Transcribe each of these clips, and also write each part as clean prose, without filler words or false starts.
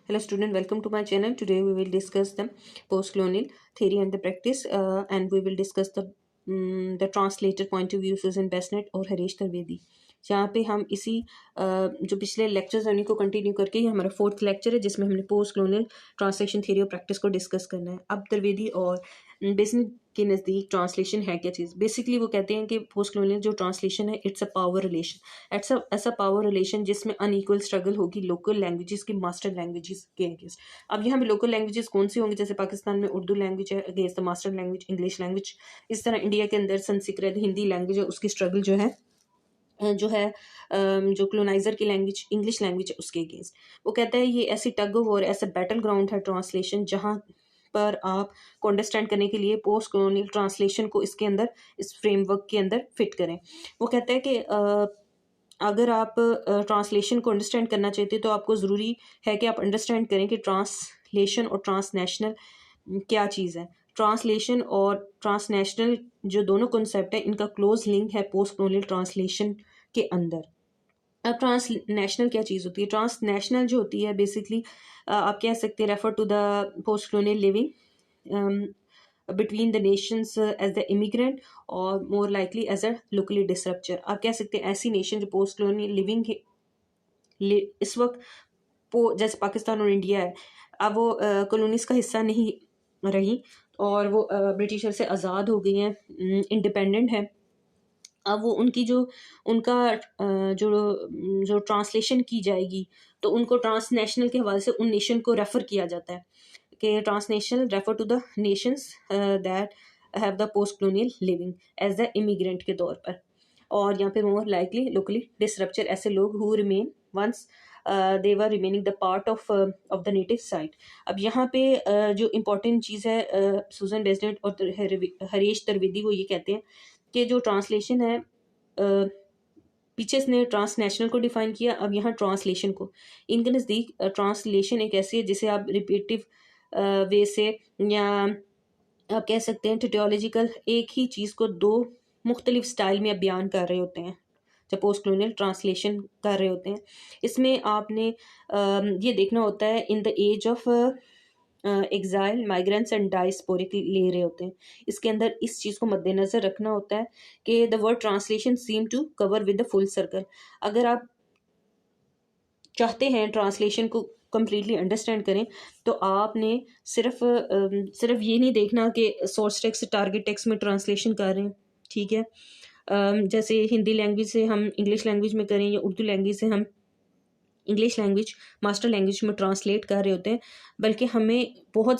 Hello student, welcome to my channel. Today we will discuss the post-colonial theory and the practice, and we will discuss the translator point of view Susan Besnet और हरीश त्रिवेदी. यहाँ पे हम इसी जो पिछले lectures हैं उन्हीं को कंटिन्यू करके ये हमारा 4th लेक्चर है जिसमें हमने पोस्ट कलोनियल ट्रांसलेशन थ्योरी और प्रैक्टिस को डिस्कस करना है. अब त्रिवेदी और बेसनिक के नज़दीक ट्रांसलेशन है क्या चीज़. बेसिकली वो कहते हैं कि पोस्ट कलोनियल जो ट्रांसलेशन है it's a power relation. It's ऐसा पावर रिलेशन जिसमें अनइक्वल स्ट्रगल होगी लोकल लैंग्वेजेस की मास्टर लैंग्वेजेस के अगेंस्ट. अब यहाँ पे लोकल लैंग्वेजेस कौन सी होंगी, जैसे पाकिस्तान में उर्दू लैंग्वेज है against the master language English language. इस तरह इंडिया के अंदर संस्कृत हिंदी लैंग्वेज है उसकी स्ट्रगल जो है जो कलोनाइजर की लैंग्वेज इंग्लिश लैंग्वेज है उसके अगेंस्ट. वो कहता है ये ऐसी टग ऑफ वॉर ऐसा बैटल ग्राउंड है ट्रांसलेशन जहाँ पर आप को अंडरस्टैंड करने के लिए पोस्ट कलोनियल ट्रांसलेशन को इसके अंदर इस फ्रेमवर्क के अंदर फिट करें. वो कहता है कि अगर आप ट्रांसलेशन को अंडरस्टैंड करना चाहते हैं तो आपको ज़रूरी है कि आप अंडरस्टैंड करें कि ट्रांसलेशन और ट्रांसनेशनल क्या चीज़ है. ट्रांसलेशन और ट्रांसनेशनल जो दोनों कॉन्सेप्ट है इनका क्लोज लिंक है पोस्ट कलोनियल ट्रांसलेशन के अंदर. अब ट्रांसनेशनल क्या चीज़ होती है. ट्रांसनेशनल जो होती है बेसिकली आप कह सकते हैं refer to the post colonial living between the nations as the immigrant or more likely as a locally disruptor. आप कह सकते हैं ऐसी नेशन जो पोस्ट कलोनियल लिविंग इस वक्त जैसे पाकिस्तान और इंडिया है अब वो कॉलोनीज का हिस्सा नहीं रही और वो ब्रिटिशर से आज़ाद हो गई हैं, इंडिपेंडेंट है. अब वो उनका जो ट्रांसलेशन की जाएगी तो उनको ट्रांसनेशनल के हवाले से उन नेशन को रेफ़र किया जाता है कि transnational refer to the nations that have the post colonial living as the immigrant के तौर पर. और यहाँ पे मोर लाइकली लोकली डिसरप्चर ऐसे लोग who remain once they were remaining the part of the native site. अब यहाँ पे जो इम्पोर्टेंट चीज़ है सुजन बेसनेट और हरीश त्रिवेदी वो ये कहते हैं कि जो ट्रांसलेशन है पीछे इसने ट्रांसनेशनल को डिफाइन किया, अब यहाँ ट्रांसलेशन को. इनके नज़दीक ट्रांसलेशन एक ऐसी है जिसे आप रिपीटिव वे से या आप कह सकते हैं टियोलॉजिकल एक ही चीज़ को दो मुख्तलिफ स्टाइल में बयान कर रहे होते हैं जब पोस्ट कलोनियल ट्रांसलेशन कर रहे होते हैं. इसमें आपने ये देखना होता है in the age of exile migrants and diasporic ले रहे होते हैं. इसके अंदर इस चीज़ को मद्देनज़र रखना होता है कि the word translation seem to cover with the full circle. अगर आप चाहते हैं ट्रांसलेशन को कम्प्लीटली अंडरस्टैंड करें तो आपने सिर्फ ये नहीं देखना कि सोर्स टेक्स्ट टारगेट टेक्स्ट में ट्रांसलेशन कर रहे हैं, ठीक है. जैसे हिंदी लैंग्वेज से हम इंग्लिश लैंग्वेज में करें या उर्दू लैंग्वेज से हम इंग्लिश लैंग्वेज मास्टर लैंग्वेज में ट्रांसलेट कर रहे होते हैं, बल्कि हमें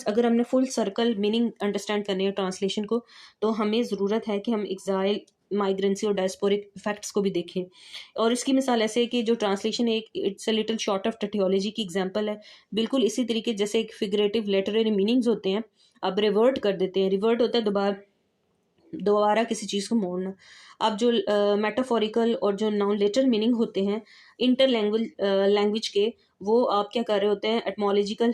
अगर हमने फुल सर्कल मीनिंग अंडरस्टैंड करनी है ट्रांसलेशन को तो हमें ज़रूरत है कि हम एग्जाइल माइग्रेंसी और डायस्पोरिक इफेक्ट्स को भी देखें. और इसकी मिसाल ऐसे है कि जो ट्रांसलेशन है it's a little short of tautology की एग्जांपल है. बिल्कुल इसी तरीके जैसे एक फिगरेटिव लिटरेरी मीनिंग्स होते हैं अब रिवर्ट कर देते हैं. रिवर्ट होता है दोबारा किसी चीज़ को मोड़ना. अब जो मेटाफोरिकल और जो नाउन लेटर मीनिंग होते हैं इंटर लैंग्वेज के वो आप क्या कर रहे होते हैं एटमोलॉजिकल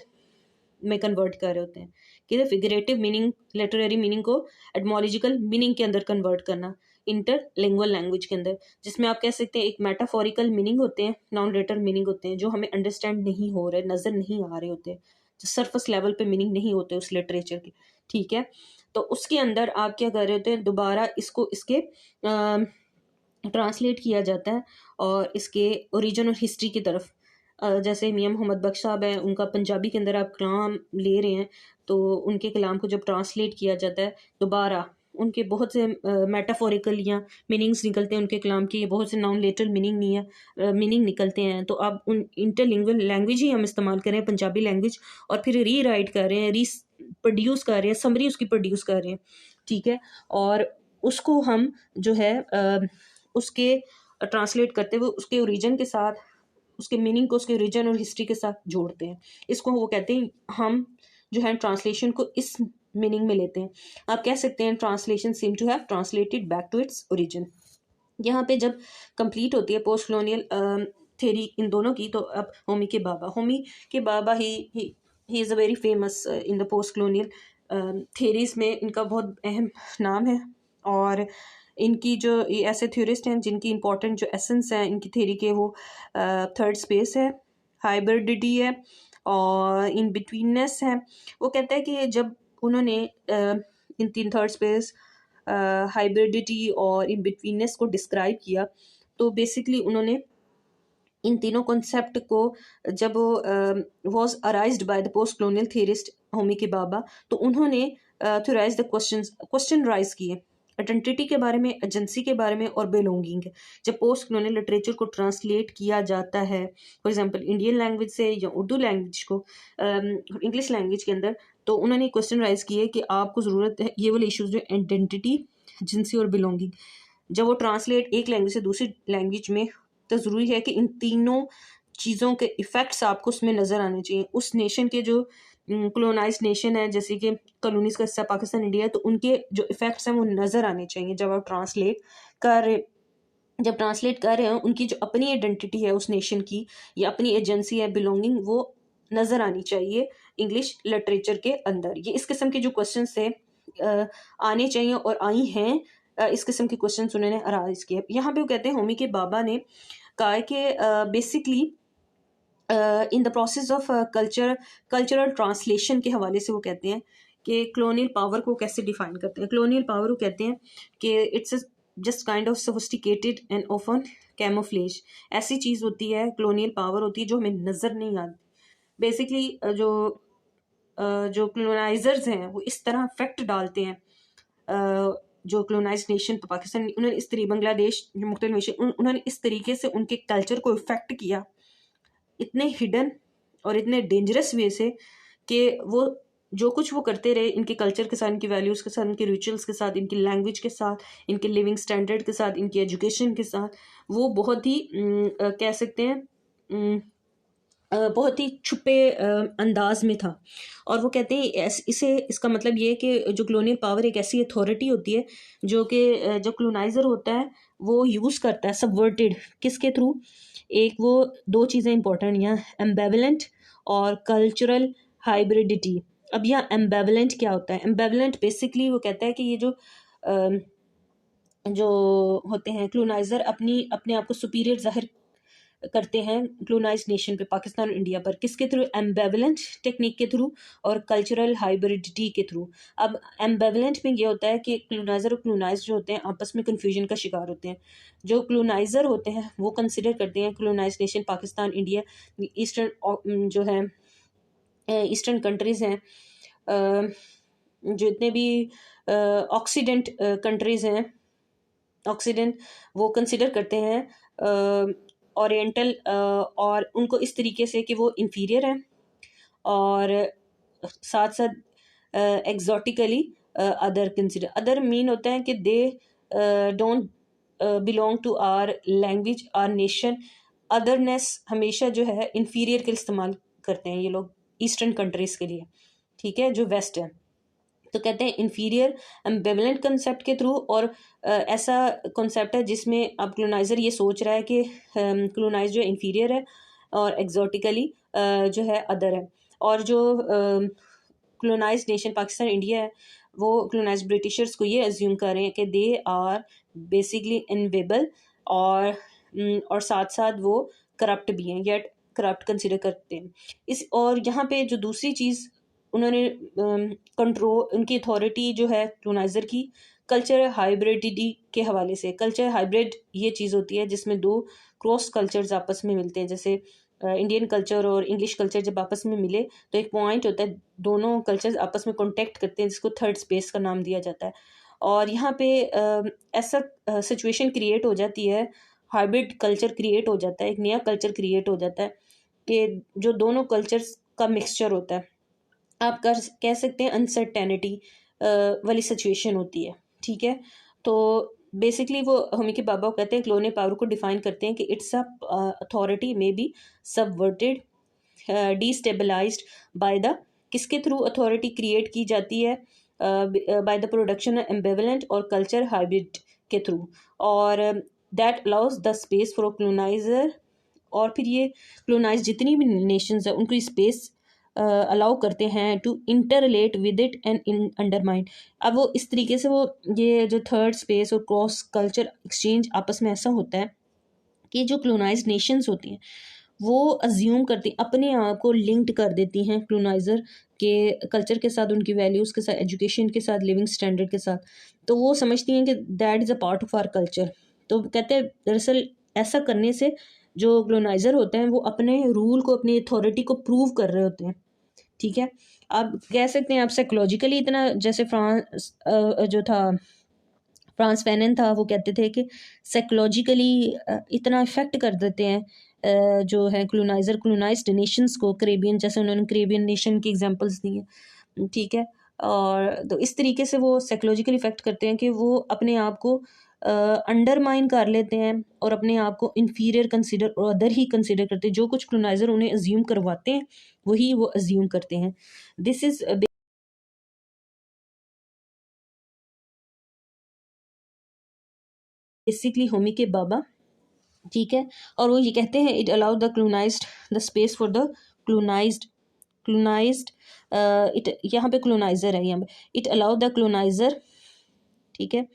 में कन्वर्ट कर रहे होते हैं कि फिगरेटिव मीनिंग लिटरेरी मीनिंग को एटमोलॉजिकल मीनिंग के अंदर कन्वर्ट करना इंटरलिंगुअल लैंग्वेज के अंदर, जिसमें आप कह सकते हैं एक मेटाफोरिकल मीनिंग होते हैं नॉन लेटर मीनिंग होते हैं जो हमें अंडरस्टैंड नहीं हो रहे नज़र नहीं आ रहे होते जो सरफेस लेवल पे मीनिंग नहीं होते उस लिटरेचर के, ठीक है. तो उसके अंदर आप क्या कर रहे होते हैं दोबारा इसको इसके ट्रांसलेट किया जाता है और इसके ओरिजिन और हिस्ट्री की तरफ जैसे मियां मोहम्मद बख्श साहब हैं उनका पंजाबी के अंदर आप कलाम ले रहे हैं तो उनके कलाम को जब ट्रांसलेट किया जाता है दोबारा उनके बहुत से मेटाफोरिकल या मीनिंग्स निकलते हैं उनके कलाम के, बहुत से नॉन लेटर मीनिंग निकलते हैं. तो आप उन इंटरलिंगुअल लैंग्वेज ही हम इस्तेमाल करें पंजाबी लैंग्वेज और फिर री राइट कर रहे हैं प्रोड्यूस कर रहे हैं समरी उसकी प्रोड्यूस कर रहे हैं, ठीक है. और उसको हम जो है उसके ट्रांसलेट करते हुए उसके ओरिजिन के साथ उसके मीनिंग को उसके ओरिजिन और हिस्ट्री के साथ जोड़ते हैं. इसको वो कहते हैं हम जो है ट्रांसलेशन को इस मीनिंग में लेते हैं. आप कह सकते हैं translation seem to have translated back to its origin. यहाँ पे जब कंप्लीट होती है पोस्ट कलोनियल थ्योरी इन दोनों की तो अब Homi K Bhabha he is a very famous in the post colonial theories में इनका बहुत अहम नाम है. और इनकी जो ऐसे थ्योरिस्ट हैं जिनकी इंपॉर्टेंट जो एसेंस हैं इनकी थ्योरी के वो थर्ड स्पेस है, हाइब्रिडिटी है, और इन बिटवीननेस है, वो कहता है कि जब उन्होंने इन तीन थर्ड स्पेस, हाइब्रिडिटी और इन बिटवीननेस को डिस्क्राइब किया, तो बेसिकली उन्होंने इन तीनों कॉन्सेप्ट को जब was arised by the post colonial theorist Homi K बाबा, तो उन्होंने थ्योराइज द क्वेश्चन राइज किए आइडेंटिटी के बारे में, एजेंसी के बारे में और बिलोंगिंग। जब पोस्ट कलोनियल लिटरेचर को ट्रांसलेट किया जाता है फॉर एग्जांपल इंडियन लैंग्वेज से या उर्दू लैंग्वेज को इंग्लिश लैंग्वेज के अंदर, तो उन्होंने क्वेश्चन राइज किए कि आपको ज़रूरत है ये वाले इश्यूज जो आइडेंटिटी, एजेंसी और बिलोंगिंग, जब वो ट्रांसलेट एक लैंग्वेज से दूसरी लैंग्वेज में, तो ज़रूरी है कि इन तीनों चीज़ों के इफ़ेक्ट्स आपको उसमें नज़र आने चाहिए। उस नेशन के जो कॉलोनाइज्ड नेशन है, जैसे कि कॉलोनीज का हिस्सा पाकिस्तान इंडिया है, तो उनके जो इफ़ेक्ट्स हैं वो नज़र आने चाहिए जब आप ट्रांसलेट कर रहे हैं। उनकी जो अपनी आइडेंटिटी है उस नेशन की, या अपनी एजेंसी है, बिलोंगिंग, वो नज़र आनी चाहिए इंग्लिश लिटरेचर के अंदर। ये इस किस्म के जो क्वेश्चन थे आने चाहिए और आई हैं। इस किस्म के क्वेश्चन उन्होंने अराइज किए। यहाँ पे वो कहते हैं होमी के बाबा ने कहा है कि basically in the process of cultural translation के हवाले से वो कहते हैं कि कलोनियल पावर को कैसे डिफाइन करते हैं। कलोनियल पावर को कहते हैं कि it's just kind of sophisticated and often camouflage. ऐसी चीज़ होती है, कलोनियल पावर होती है जो हमें नज़र नहीं आती। बेसिकली जो कलोनाइजर्स हैं वो इस तरह इफेक्ट डालते हैं जो कलोनाइज नेशन पाकिस्तान, उन्होंने इस तरीके, बांग्लादेश जो मुख्तलिफ नेशन, उन्होंने इस तरीके से उनके कल्चर को इफेक्ट किया, इतने हिडन और इतने डेंजरस वे से, कि वो जो कुछ वो करते रहे इनके कल्चर के साथ, इनकी वैल्यूज़ के साथ, इनके रिचुअल्स के साथ, इनकी लैंग्वेज के साथ, इनके लिविंग स्टैंडर्ड के साथ, इनकी एजुकेशन के साथ, वो बहुत ही कह सकते हैं बहुत ही छुपे अंदाज में था। और वो कहते हैं इसका मतलब ये है कि जो कलोनियल पावर एक ऐसी अथॉरिटी होती है जो कि जो कलोनाइज़र होता है वो यूज़ करता है सबवर्टेड, किसके थ्रू, एक वो दो चीज़ें इंपॉर्टेंट यहाँ, एम्बेवलेंट और कल्चरल हाइब्रिडिटी। अब यहाँ एम्बेवलेंट क्या होता है? एम्बेवलेंट बेसिकली वो कहता है कि ये जो होते हैं कलोनाइज़र अपने आप को सुपीरियर जाहिर करते हैं क्लोनाइज नेशन पे, पाकिस्तान और इंडिया पर, किसके थ्रू? एम्बेवलेंट टेक्निक के थ्रू और कल्चरल हाइब्रिडिटी के थ्रू। अब एम्बेवलेंट में ये होता है कि क्लोनाइजर और क्लोनाइज जो होते हैं आपस में कन्फ्यूजन का शिकार होते हैं। जो क्लोनाइजर होते हैं वो कंसिडर करते हैं क्लोनाइज नेशन पाकिस्तान, इंडिया, ईस्टर्न जो है ईस्टर्न कंट्रीज़ हैं, जितने भी ऑक्सीडेंट कंट्रीज़ हैं, ऑक्सीडेंट, वो कंसिडर करते हैं ओरिएंटल, और उनको इस तरीके से कि वो इन्फीरियर हैं, और साथ साथ exotically other consider. Other mean होता है कि they don't belong to our language, our nation. Otherness हमेशा जो है इन्फीरियर के इस्तेमाल करते हैं ये लोग ईस्टर्न कंट्रीज़ के लिए, ठीक है, जो वेस्ट है। तो कहते हैं इन्फीरियर एम्बिवलेंट कंसेप्ट के थ्रू, और ऐसा कंसेप्ट है जिसमें अब कलोनाइज़र ये सोच रहा है कि कलोनाइज जो इन्फीरियर है और एग्जॉटिकली जो है अदर है। और जो कलोनाइज नेशन पाकिस्तान इंडिया है वो कलोनाइज ब्रिटिशर्स को ये अज्यूम कर रहे हैं कि दे आर बेसिकली इनवेबल, और साथ साथ वो करप्ट भी हैं, येट करप्ट कंसिडर करते हैं और यहाँ पे जो दूसरी चीज़ उन्होंने कंट्रोल, उनकी अथॉरिटी जो है कलोनाइज़र की, कल्चर हाइब्रिडिटी के हवाले से। कल्चर हाइब्रिड ये चीज़ होती है जिसमें दो क्रॉस कल्चर्स आपस में मिलते हैं, जैसे इंडियन कल्चर और इंग्लिश कल्चर जब आपस में मिले तो एक पॉइंट होता है, दोनों कल्चर्स आपस में कॉन्टेक्ट करते हैं, जिसको थर्ड स्पेस का नाम दिया जाता है। और यहाँ पे ऐसा सिचुएशन क्रिएट हो जाती है, हाइब्रिड कल्चर क्रिएट हो जाता है, एक नया कल्चर क्रिएट हो जाता है कि जो दोनों कल्चर्स का मिक्सचर होता है, आप कह सकते हैं अनसर्टेनिटी वाली सिचुएशन होती है, ठीक है। तो बेसिकली वो हमी के बाबा कहते हैं कलोनियल पावर को डिफाइन करते हैं कि it's a authority may be subverted, destabilised by the, किसके थ्रू अथॉरिटी क्रिएट की जाती है? बाय द प्रोडक्शन एम्बिवलेंट और कल्चर हाइब्रिड के थ्रू, और that allows the space for coloniser, और फिर ये कलोनाइज जितनी भी नेशंस है उनको स्पेस अलाउ करते हैं to interrelate with it and undermine. अब वो इस तरीके से वो ये जो थर्ड स्पेस और क्रॉस कल्चर एक्सचेंज आपस में ऐसा होता है कि जो कलोनाइज नेशंस होती हैं वो अज्यूम करती, अपने आप को लिंक्ड कर देती हैं क्लोनाइज़र के कल्चर के साथ, उनकी वैल्यूज़ के साथ, एजुकेशन के साथ, लिविंग स्टैंडर्ड के साथ। तो वो समझती हैं कि that is a part of our culture. तो कहते हैं दरअसल ऐसा करने से जो क्लोनाइज़र होते हैं वो अपने रूल को, अपनी अथॉरिटी को प्रूव कर रहे होते हैं। ठीक है, आप कह सकते हैं आप साइकोलॉजिकली इतना, जैसे फ्रांस जो था फ्रांस फैनन था, वो कहते थे कि साइकोलॉजिकली इतना इफ़ेक्ट कर देते हैं जो है क्लोनाइज़र क्लोनाइज्ड नेशंस को, करेबियन, जैसे उन्होंने करेबियन नेशन की एग्जांपल्स दी हैं। ठीक है, और तो इस तरीके से वो साइकोलॉजिकल इफ़ेक्ट करते हैं कि वो अपने आप को अंडरमाइन कर लेते हैं और अपने आप को इन्फीरियर कंसिडर और अदर ही कंसिडर करते हैं। जो कुछ क्लोनाइज़र उन्हें अज्यूम करवाते हैं वही वो अज्यूम करते हैं। This is basically Homi K बाबा। ठीक है, और वो ये कहते हैं it allow the colonised the space for the colonised colonised it, यहाँ पे क्लोनाइजर है, यहाँ पे इट अलाउ द क्लोनाइजर, ठीक है,